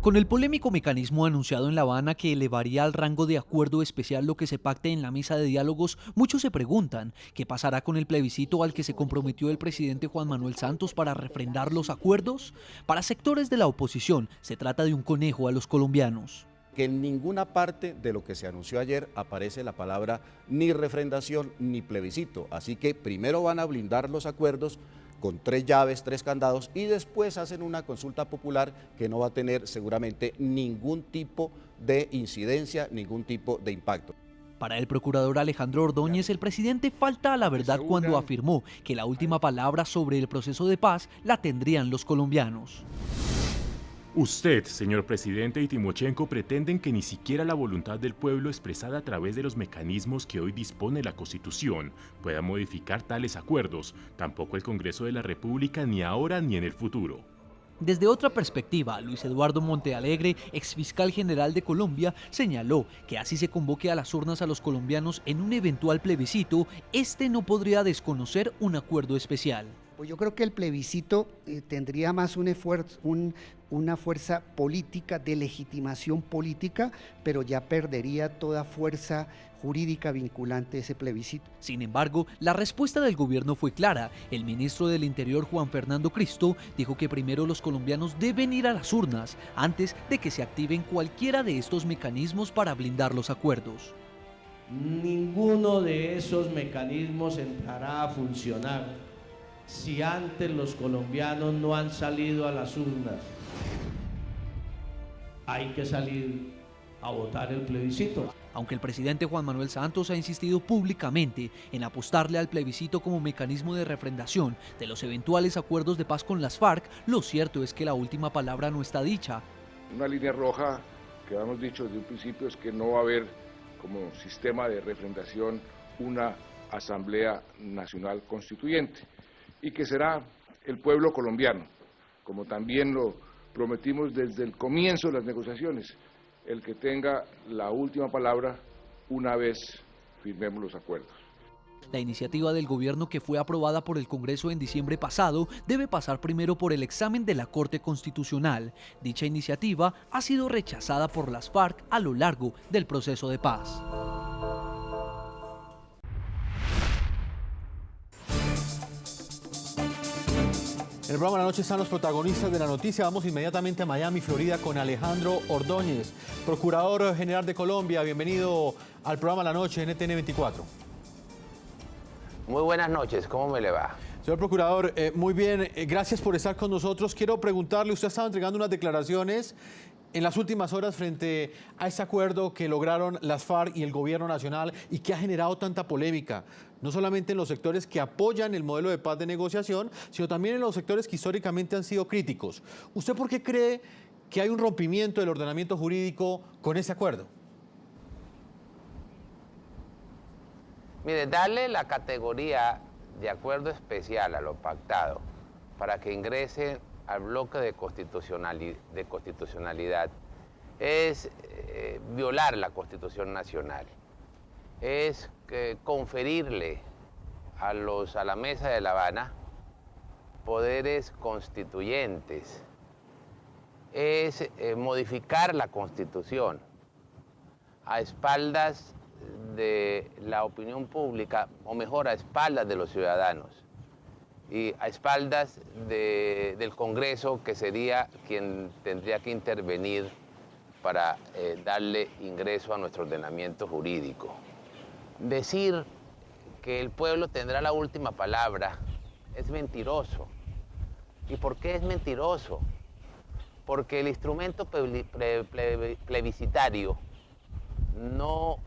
Con el polémico mecanismo anunciado en La Habana que elevaría al rango de acuerdo especial lo que se pacte en la mesa de diálogos, muchos se preguntan qué pasará con el plebiscito al que se comprometió el presidente Juan Manuel Santos para refrendar los acuerdos. Para sectores de la oposición, se trata de un conejo a los colombianos. Que en ninguna parte de lo que se anunció ayer aparece la palabra ni refrendación ni plebiscito. Así que primero van a blindar los acuerdos con 3 llaves, 3 candados, y después hacen una consulta popular que no va a tener seguramente ningún tipo de incidencia, ningún tipo de impacto. Para el procurador Alejandro Ordóñez, el presidente falta a la verdad cuando afirmó que la última palabra sobre el proceso de paz la tendrían los colombianos. Usted, señor presidente, y Timochenko pretenden que ni siquiera la voluntad del pueblo expresada a través de los mecanismos que hoy dispone la Constitución pueda modificar tales acuerdos, tampoco el Congreso de la República ni ahora ni en el futuro. Desde otra perspectiva, Luis Eduardo Montealegre, exfiscal general de Colombia, señaló que así se convoque a las urnas a los colombianos en un eventual plebiscito, este no podría desconocer un acuerdo especial. Pues yo creo que el plebiscito tendría más una fuerza política, de legitimación política, pero ya perdería toda fuerza jurídica vinculante ese plebiscito. Sin embargo, la respuesta del gobierno fue clara. El ministro del Interior, Juan Fernando Cristo, dijo que primero los colombianos deben ir a las urnas antes de que se activen cualquiera de estos mecanismos para blindar los acuerdos. Ninguno de esos mecanismos entrará a funcionar si antes los colombianos no han salido a las urnas. Hay que salir a votar el plebiscito. Aunque el presidente Juan Manuel Santos ha insistido públicamente en apostarle al plebiscito como mecanismo de refrendación de los eventuales acuerdos de paz con las FARC, lo cierto es que la última palabra no está dicha. Una línea roja que hemos dicho desde un principio es que no va a haber como sistema de refrendación una Asamblea Nacional Constituyente, y que será el pueblo colombiano, como también lo prometimos desde el comienzo de las negociaciones, el que tenga la última palabra una vez firmemos los acuerdos. La iniciativa del gobierno, que fue aprobada por el Congreso en diciembre pasado, debe pasar primero por el examen de la Corte Constitucional. Dicha iniciativa ha sido rechazada por las FARC a lo largo del proceso de paz. En el programa de la noche están los protagonistas de la noticia. Vamos inmediatamente a Miami, Florida, con Alejandro Ordóñez, Procurador General de Colombia. Bienvenido al programa de la noche, NTN 24. Muy buenas noches, ¿cómo me le va? Señor Procurador, muy bien, gracias por estar con nosotros. Quiero preguntarle, usted estaba entregando unas declaraciones en las últimas horas frente a ese acuerdo que lograron las FARC y el gobierno nacional y que ha generado tanta polémica, no solamente en los sectores que apoyan el modelo de paz de negociación, sino también en los sectores que históricamente han sido críticos. ¿Usted por qué cree que hay un rompimiento del ordenamiento jurídico con ese acuerdo? Mire, darle la categoría de acuerdo especial a lo pactado para que ingrese al bloque de constitucionalidad es violar la Constitución Nacional, es conferirle a la Mesa de La Habana poderes constituyentes, es modificar la Constitución a espaldas de la opinión pública, o mejor, a espaldas de los ciudadanos y a espaldas del Congreso, que sería quien tendría que intervenir para darle ingreso a nuestro ordenamiento jurídico. Decir que el pueblo tendrá la última palabra es mentiroso. ¿Y por qué es mentiroso? Porque el instrumento plebiscitario no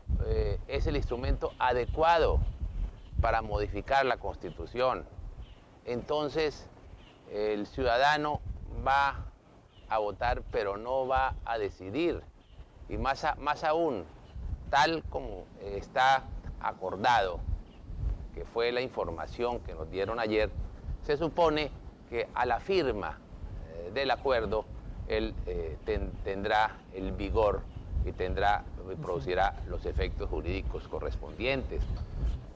es el instrumento adecuado para modificar la Constitución. Entonces, el ciudadano va a votar, pero no va a decidir. Y más aún, tal como está acordado, que fue la información que nos dieron ayer, se supone que a la firma del acuerdo, él tendrá el vigor y producirá los efectos jurídicos correspondientes.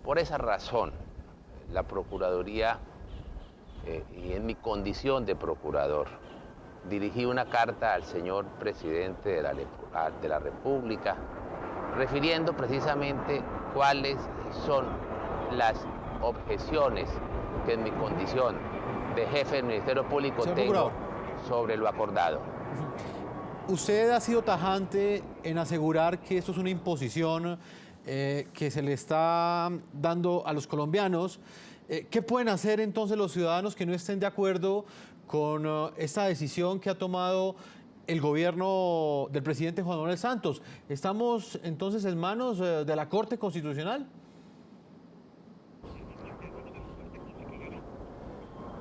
Por esa razón, la Procuraduría, y en mi condición de procurador, dirigí una carta al señor presidente de la República, refiriendo precisamente cuáles son las objeciones que en mi condición de jefe del Ministerio Público tengo sobre lo acordado. Usted ha sido tajante en asegurar que esto es una imposición que se le está dando a los colombianos. ¿Qué pueden hacer entonces los ciudadanos que no estén de acuerdo con esta decisión que ha tomado el gobierno del presidente Juan Manuel Santos? ¿Estamos entonces en manos de la Corte Constitucional?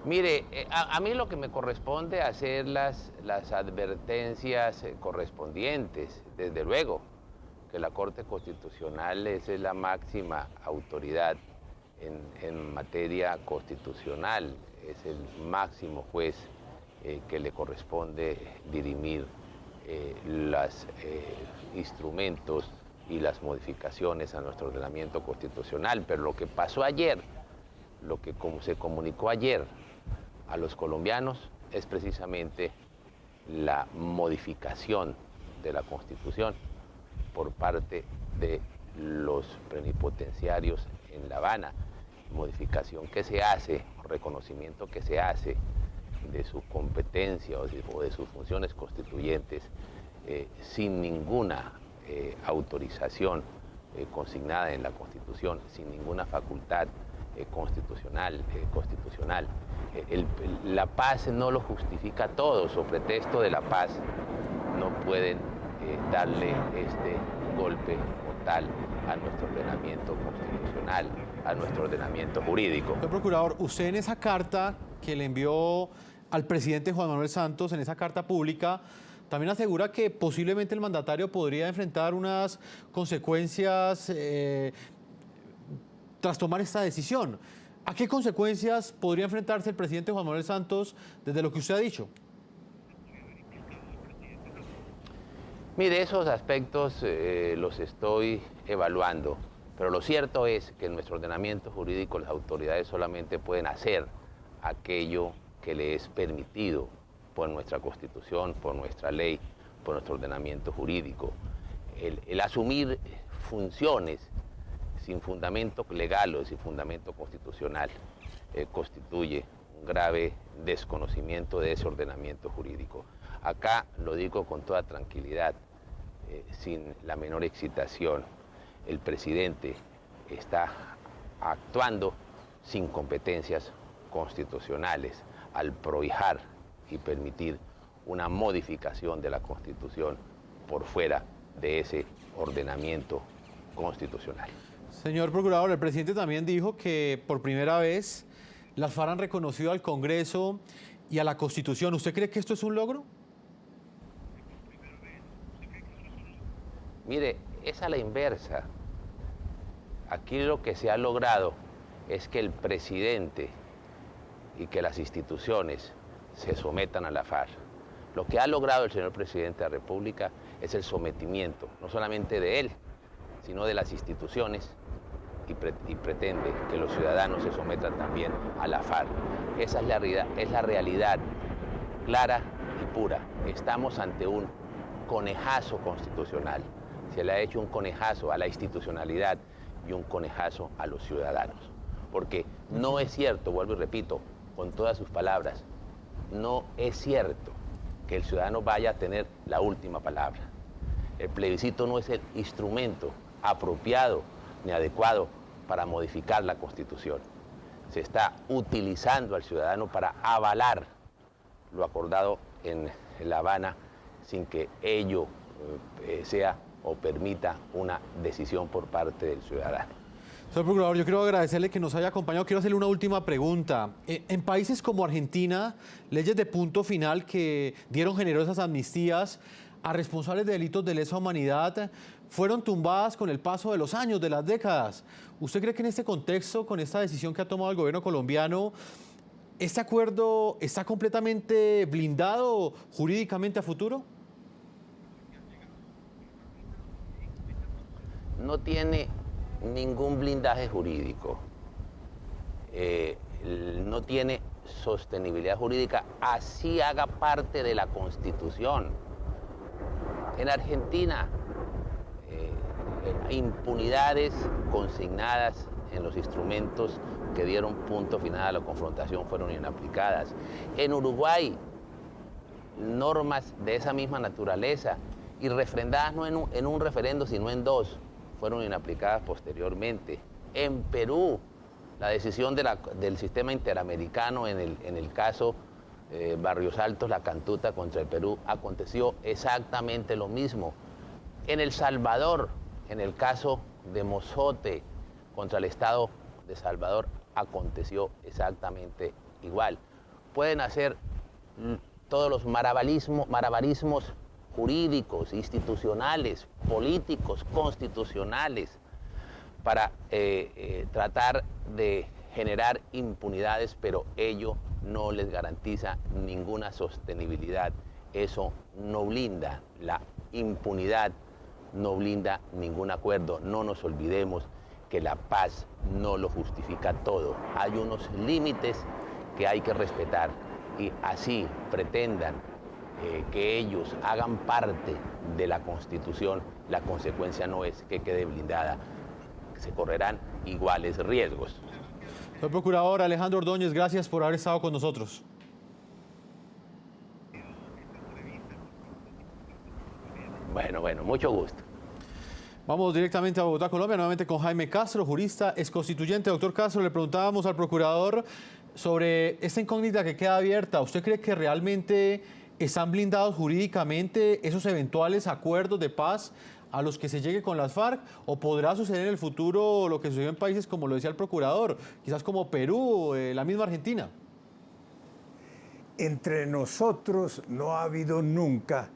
Mire, a mí lo que me corresponde hacer las advertencias correspondientes, desde luego que la Corte Constitucional es la máxima autoridad en materia constitucional, es el máximo juez que le corresponde dirimir los instrumentos y las modificaciones a nuestro ordenamiento constitucional. Pero lo que pasó ayer, lo que se comunicó ayer a los colombianos es precisamente la modificación de la Constitución por parte de los plenipotenciarios en La Habana, modificación que se hace, reconocimiento que se hace de su competencia o de sus funciones constituyentes sin ninguna autorización consignada en la Constitución, sin ninguna facultad constitucional. La paz no lo justifica todo, sobre pretexto de la paz no pueden darle este golpe mortal a nuestro ordenamiento constitucional, a nuestro ordenamiento jurídico. Señor Procurador, usted en esa carta que le envió al presidente Juan Manuel Santos, en esa carta pública, también asegura que posiblemente el mandatario podría enfrentar unas consecuencias tras tomar esta decisión. ¿A qué consecuencias podría enfrentarse el presidente Juan Manuel Santos desde lo que usted ha dicho? Mire, esos aspectos los estoy evaluando, pero lo cierto es que en nuestro ordenamiento jurídico las autoridades solamente pueden hacer aquello que le es permitido por nuestra Constitución, por nuestra ley, por nuestro ordenamiento jurídico. El asumir funciones sin fundamento legal o sin fundamento constitucional constituye un grave desconocimiento de ese ordenamiento jurídico. Acá lo digo con toda tranquilidad, sin la menor excitación. El presidente está actuando sin competencias constitucionales al prohijar y permitir una modificación de la Constitución por fuera de ese ordenamiento constitucional. Señor Procurador, el presidente también dijo que por primera vez las FARC han reconocido al Congreso y a la Constitución. ¿Usted cree que esto es un logro? Mire, es a la inversa. Aquí lo que se ha logrado es que el presidente y que las instituciones se sometan a la FARC. Lo que ha logrado el señor presidente de la República es el sometimiento, no solamente de él, sino de las instituciones, y pretende que los ciudadanos se sometan también a la FARC. Esa es la realidad clara y pura. Estamos ante un conejazo constitucional. Se le ha hecho un conejazo a la institucionalidad y un conejazo a los ciudadanos. Porque no es cierto, vuelvo y repito, con todas sus palabras, no es cierto que el ciudadano vaya a tener la última palabra. El plebiscito no es el instrumento apropiado ni adecuado para modificar la Constitución. Se está utilizando al ciudadano para avalar lo acordado en La Habana sin que ello sea o permita una decisión por parte del ciudadano. Señor Procurador, yo quiero agradecerle que nos haya acompañado. Quiero hacerle una última pregunta. En países como Argentina, leyes de punto final que dieron generosas amnistías a responsables de delitos de lesa humanidad fueron tumbadas con el paso de los años, de las décadas. ¿Usted cree que en este contexto, con esta decisión que ha tomado el gobierno colombiano, este acuerdo está completamente blindado jurídicamente a futuro? No tiene ningún blindaje jurídico, no tiene sostenibilidad jurídica, así haga parte de la Constitución. En Argentina, impunidades consignadas en los instrumentos que dieron punto final a la confrontación fueron inaplicadas. En Uruguay, normas de esa misma naturaleza y refrendadas no en un referendo, sino en dos, fueron inaplicadas posteriormente. En Perú, la decisión del sistema interamericano en el caso Barrios Altos, La Cantuta contra el Perú, aconteció exactamente lo mismo. En El Salvador, en el caso de Mozote contra el Estado de Salvador, aconteció exactamente igual. Pueden hacer todos los malabarismos jurídicos, institucionales, políticos, constitucionales, para tratar de generar impunidades, pero ello no les garantiza ninguna sostenibilidad. Eso no blinda la impunidad, no blinda ningún acuerdo. No nos olvidemos que la paz no lo justifica todo. Hay unos límites que hay que respetar, y así pretendan que ellos hagan parte de la Constitución, la consecuencia no es que quede blindada, se correrán iguales riesgos. Señor Procurador Alejandro Ordóñez, gracias por haber estado con nosotros. Bueno, mucho gusto. Vamos directamente a Bogotá, Colombia, nuevamente con Jaime Castro, jurista, exconstituyente. Doctor Castro, le preguntábamos al procurador sobre esta incógnita que queda abierta. ¿Usted cree que realmente están blindados jurídicamente esos eventuales acuerdos de paz a los que se llegue con las FARC, o podrá suceder en el futuro lo que sucedió en países como lo decía el procurador, quizás como Perú, la misma Argentina? Entre nosotros no ha habido nunca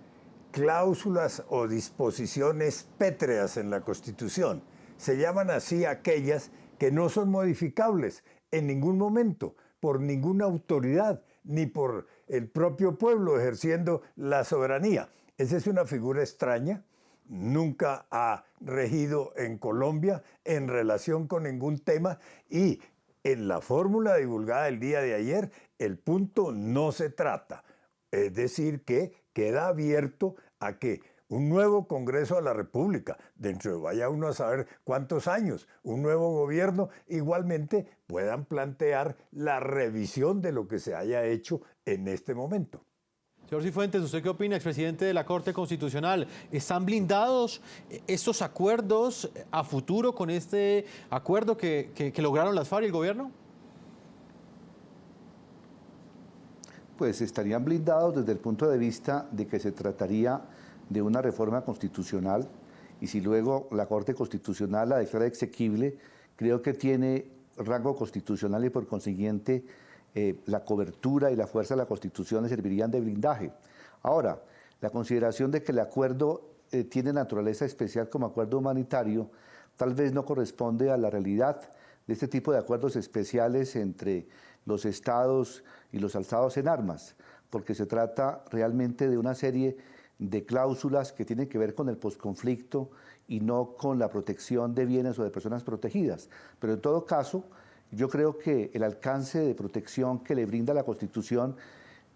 cláusulas o disposiciones pétreas en la Constitución. Se llaman así aquellas que no son modificables en ningún momento por ninguna autoridad, ni por el propio pueblo ejerciendo la soberanía. Esa es una figura extraña, nunca ha regido en Colombia en relación con ningún tema, y en la fórmula divulgada el día de ayer, el punto no se trata. Es decir, que queda abierto a que un nuevo Congreso de la República, dentro de vaya uno a saber cuántos años, un nuevo gobierno, igualmente puedan plantear la revisión de lo que se haya hecho en este momento. Señor Cifuentes, ¿usted qué opina, expresidente de la Corte Constitucional? ¿Están blindados estos acuerdos a futuro con este acuerdo que lograron las FARC y el gobierno? Pues estarían blindados desde el punto de vista de que se trataría de una reforma constitucional, y si luego la Corte Constitucional la declara exequible, creo que tiene rango constitucional y por consiguiente la cobertura y la fuerza de la Constitución le servirían de blindaje. Ahora, la consideración de que el acuerdo tiene naturaleza especial como acuerdo humanitario tal vez no corresponde a la realidad de este tipo de acuerdos especiales entre los estados y los alzados en armas, porque se trata realmente de una serie de cláusulas que tienen que ver con el posconflicto y no con la protección de bienes o de personas protegidas. Pero en todo caso, yo creo que el alcance de protección que le brinda la Constitución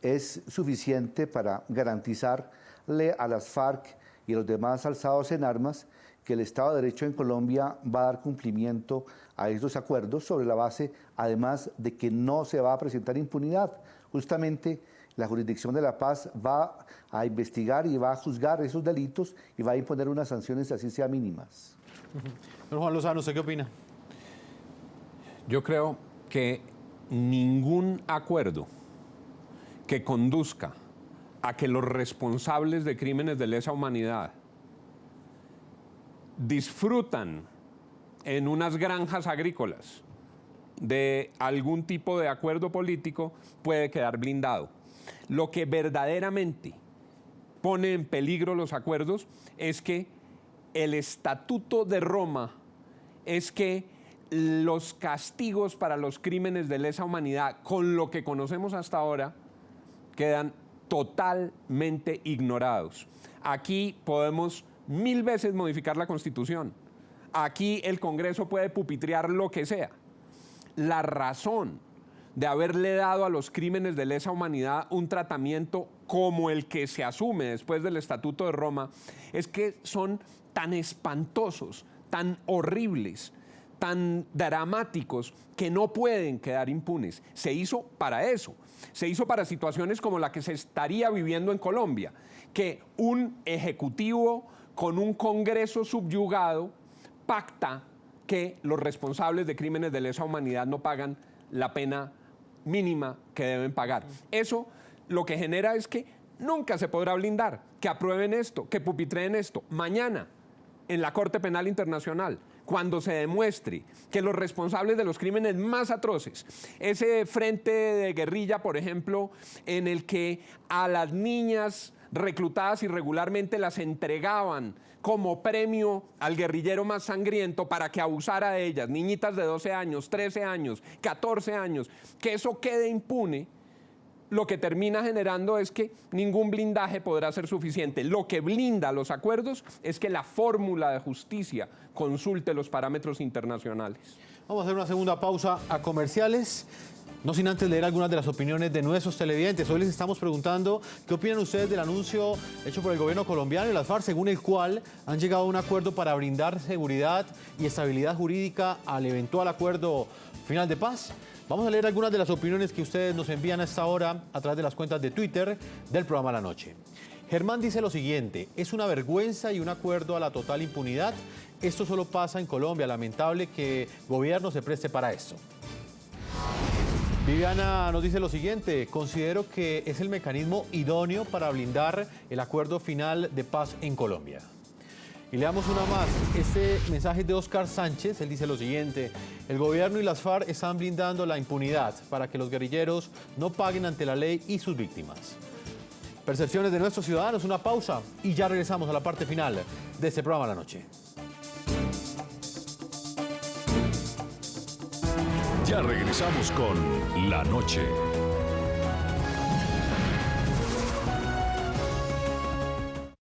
es suficiente para garantizarle a las FARC y a los demás alzados en armas que el Estado de Derecho en Colombia va a dar cumplimiento a estos acuerdos sobre la base, además de que no se va a presentar impunidad. Justamente la jurisdicción de la paz va a investigar y va a juzgar esos delitos y va a imponer unas sanciones así sean mínimas. Don Juan Lozano, ¿usted qué opina? Yo creo que ningún acuerdo que conduzca a que los responsables de crímenes de lesa humanidad disfrutan en unas granjas agrícolas de algún tipo de acuerdo político puede quedar blindado. Lo que verdaderamente pone en peligro los acuerdos es que el Estatuto de Roma es que los castigos para los crímenes de lesa humanidad, con lo que conocemos hasta ahora, quedan totalmente ignorados. Aquí podemos 1000 veces modificar la Constitución. Aquí el Congreso puede pupitrear lo que sea. La razón de haberle dado a los crímenes de lesa humanidad un tratamiento como el que se asume después del Estatuto de Roma, es que son tan espantosos, tan horribles, tan dramáticos, que no pueden quedar impunes. Se hizo para eso. Se hizo para situaciones como la que se estaría viviendo en Colombia, que un ejecutivo con un Congreso subyugado pacta que los responsables de crímenes de lesa humanidad no pagan la pena mínima que deben pagar. Eso lo que genera es que nunca se podrá blindar, que aprueben esto, que pupitreen esto. Mañana, en la Corte Penal Internacional, cuando se demuestre que los responsables de los crímenes más atroces, ese frente de guerrilla, por ejemplo, en el que a las niñas reclutadas irregularmente las entregaban como premio al guerrillero más sangriento para que abusara de ellas, niñitas de 12 años, 13 años, 14 años, que eso quede impune, lo que termina generando es que ningún blindaje podrá ser suficiente. Lo que blinda los acuerdos es que la fórmula de justicia consulte los parámetros internacionales. Vamos a hacer una segunda pausa a comerciales. No sin antes leer algunas de las opiniones de nuestros televidentes. Hoy les estamos preguntando qué opinan ustedes del anuncio hecho por el gobierno colombiano y las FARC, según el cual han llegado a un acuerdo para brindar seguridad y estabilidad jurídica al eventual acuerdo final de paz. Vamos a leer algunas de las opiniones que ustedes nos envían a esta hora a través de las cuentas de Twitter del programa La Noche. Germán dice lo siguiente: es una vergüenza y un acuerdo a la total impunidad. Esto solo pasa en Colombia. Lamentable que el gobierno se preste para esto. Viviana nos dice lo siguiente: considero que es el mecanismo idóneo para blindar el acuerdo final de paz en Colombia. Y leamos una más. Este mensaje es de Oscar Sánchez. Él dice lo siguiente: el gobierno y las FARC están blindando la impunidad para que los guerrilleros no paguen ante la ley y sus víctimas. Percepciones de nuestros ciudadanos, una pausa y ya regresamos a la parte final de este programa La Noche. Ya regresamos con La Noche.